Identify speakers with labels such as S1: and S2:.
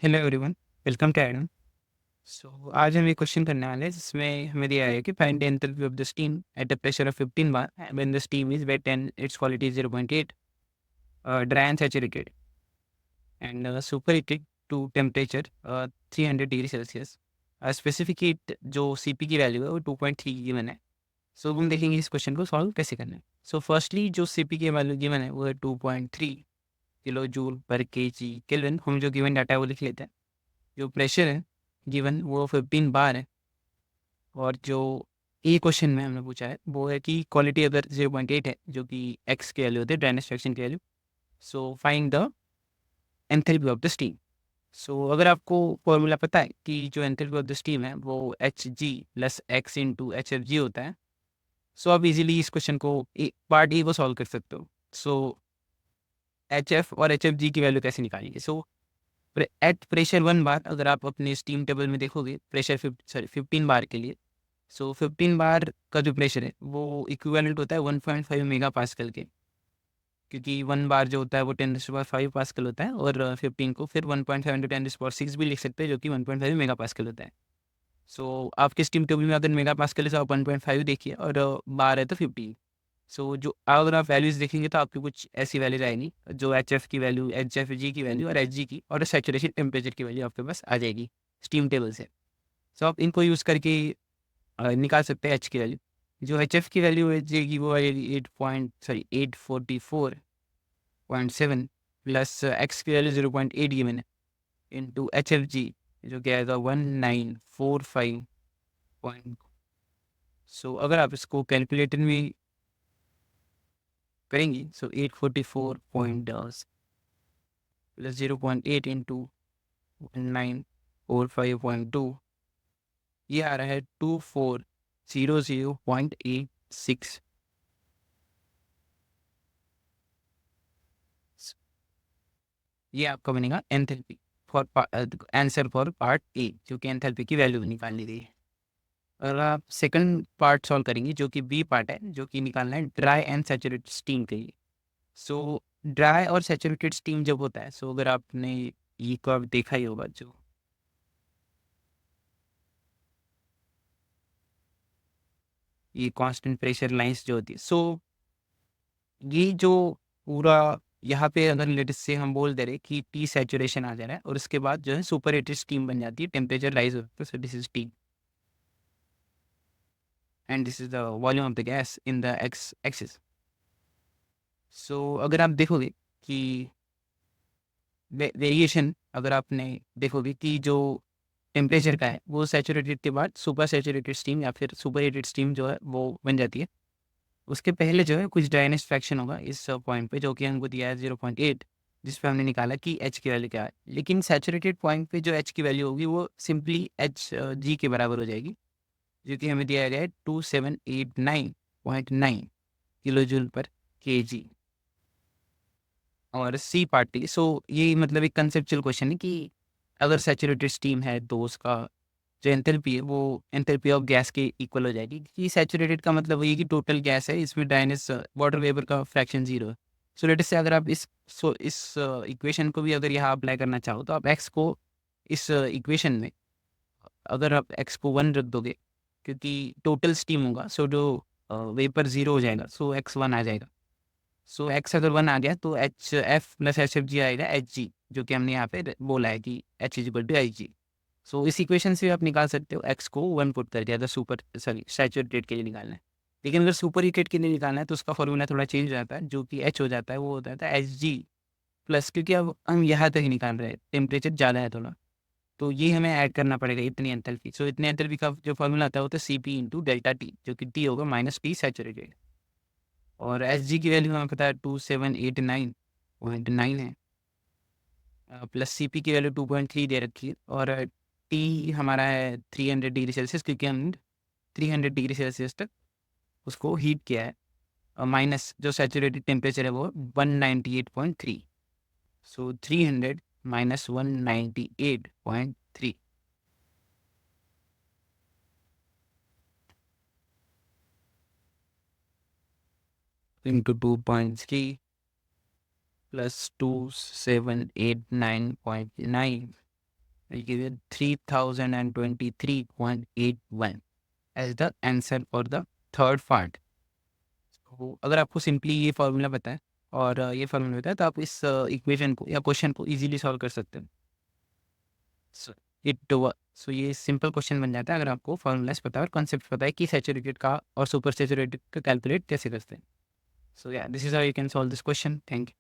S1: Hello everyone, welcome to Adam. आज हम एक क्वेश्चन करने वाले हैं जिसमें हमें दिया है कि find the enthalpy of the steam at a pressure of 15 bar when the steam is wet and its quality is 0.8, dry and saturated and super heated to temperature 300 degree Celsius. Specific heat जो CP की value है वो 2.3 given है। हम देखेंगे इस question को solve कैसे करना है। फर्स्टली जो सीपी की वैल्यू गिवन है वो है 2.3 किलो जूल पर के जी केल्विन। हम जो गिवन डाटा है वो लिख लेते हैं। जो प्रेशर है गिवन वो 15 बार है, और जो ए क्वेश्चन में हमने पूछा है वो है कि क्वालिटी अगर 0.8 है जो कि एक्स की वैल्यू होती है, ड्राइनेस फ्रैक्शन की value. Find the enthalpy of the steam. अगर आपको फॉर्मूला पता है कि जो एंथैल्पी ऑफ द स्टीम है वो H G plus x into H F G होता है, आप इजीली इस क्वेश्चन को पार्ट ए को सॉल्व कर सकते हो। एच एफ और एच एफ जी की वैल्यू कैसे निकालेंगे? एट प्रेशर 1 बार अगर आप अपने स्टीम टेबल में देखोगे प्रेशर 15 बार के लिए, 15 बार का जो प्रेशर है वो इक्विवेलेंट होता है 1.5 मेगा पास्कल के, क्योंकि 1 बार जो होता है वो 10⁵ पास्कल होता है, और 15 को फिर 1.5 इंटू 10⁶ भी लिख सकते हैं जो कि 1.5 मेगा पास्कल होता है। आपके स्टीम टेबल में अगर मेगा पास्कल है तो आप 1.5 देखिए, और बार है तो 15। जो अगर आप वैल्यूज़ देखेंगे तो आपकी कुछ ऐसी वैल्यूज आएंगी जो एच एफ की वैल्यू, एच एफ जी की वैल्यू और एच जी की और सेचुरेशन टेम्परेचर की वैल्यू आपके पास आ जाएगी स्टीम टेबल से। आप इनको यूज़ करके निकाल सकते हैं एच की वैल्यू। जो एच एफ की वैल्यू है जाएगी वो आएगी 844.7 प्लस एक्स की वैल्यू 0.8 गिवन है इंटू एच एफ जी जो क्या आएगा 1945 अगर आप इसको कैलकुलेटर में करेंगी 844 प्लस 0.8 इंटू 1945.2, ये आ रहा है 2400.86। ये आपका बनेगा enthalpy for answer for part A, क्योंकि एंथैल्पी की वैल्यू निकालनी थी। और आप सेकंड पार्ट सॉल्व करेंगे जो कि बी पार्ट है, जो कि निकालना है ड्राई एंड सैचुरेटेड स्टीम के लिए। ड्राई और सैचुरेटेड स्टीम जब होता है, अगर आपने ये कर्व देखा ही होगा, जो ये कांस्टेंट प्रेशर लाइंस जो होती है, ये जो पूरा यहाँ पे अगर लेट से हम बोल दे रहे कि टी सैचुरेशन आ जा रहा है और उसके बाद जो है सुपर हीटेड स्टीम बन जाती है, टेम्परेचर राइज होता है, this is T and this is the volume of the gas in the x axis. अगर आप देखोगे कि वेरिएशन, अगर आपने देखोगे कि जो टेम्परेचर का है वो सैचुरेटेड के बाद सुपर सैचुरेटेड स्टीम या फिर सुपर हीटेड स्टीम जो है वो बन जाती है। उसके पहले जो है कुछ ड्राइनेस फ्रैक्शन होगा इस पॉइंट पे, जो कि हमको दिया है 0.8, जिस पे हमने निकाला कि एच की वैल्यू क्या है। लेकिन सैचुरेटेड पॉइंट पे जो एच की वैल्यू होगी वो सिंपली एच जी के बराबर हो जाएगी, जो कि हमें दिया गया है 2789.9 किलो जूल पर के जी। और सी पार्टी, ये मतलब एक कंसेप्चुअल क्वेश्चन है कि अगर सैचुरेटेड स्टीम है तो उसका जो एंथैल्पी है वो एंथैल्पी ऑफ गैस के इक्वल हो जाएगी, कि सैचुरेटेड का मतलब वही कि टोटल गैस है, इसमें ड्राइनेस वाटर वेपर का फ्रैक्शन 0 है। लेट से अगर आप इस इक्वेशन को भी अगर यहाँ अप्लाई करना चाहो तो आप एक्स को इस इक्वेशन में अगर आप एक्स को 1 रख दोगे, क्योंकि टोटल स्टीम होगा, जो वेपर 0 हो जाएगा, एक्स 1 आ जाएगा। एक्स अगर 1 आ गया तो H F plus H F G आएगा एच जी, जो कि हमने यहाँ पे बोला है कि H is equal to H G. इस इक्वेशन से आप निकाल सकते हो एक्स को 1 पुट कर दिया था सुपर सैचुरेटेड के लिए निकालना है। लेकिन अगर सुपर हीटेड के लिए निकालना है तो उसका फॉर्मूला थोड़ा चेंज हो जाता है, जो कि एच हो जाता है, वो होता था एच जी प्लस, क्योंकि अब हम यहाँ तक ही निकाल रहे हैं, टेम्परेचर ज़्यादा है थोड़ा, तो ये हमें ऐड करना पड़ेगा इतनी एंथैल्पी। इतने एंथैल्पी का जो फॉर्मूला आता है वो तो C P into delta T, जो कि टी होगा माइनस टी सैचुरेटेड। और एस जी की वैल्यू हमें पता है 2789.9 है, प्लस सी पी की वैल्यू 2.3 दे रखी है, और टी हमारा है 300 डिग्री सेल्सियस, क्योंकि हम 300 डिग्री सेल्सियस तक उसको हीट किया है, और माइनस जो सैचुरेटेड टेम्परेचर है वो 198.3। 300 minus 198.3 into 2.3 plus 2789.9 I'll give you 3023.81 as the answer for the third part. तो अगर आपको सिंपली ये फार्मूला पता है और ये फार्मूला पता है तो आप इस इक्वेशन को या क्वेश्चन को इजीली सॉल्व कर सकते हो। सो सो ये सिंपल क्वेश्चन बन जाता है अगर आपको फार्मूलाज पता है और कॉन्सेप्ट पता है कि सैचुरेटेड का और सुपर सैचुरेटेड का कैलकुलेट कैसे करते हैं। सो या this is how you can solve this question. Thank you.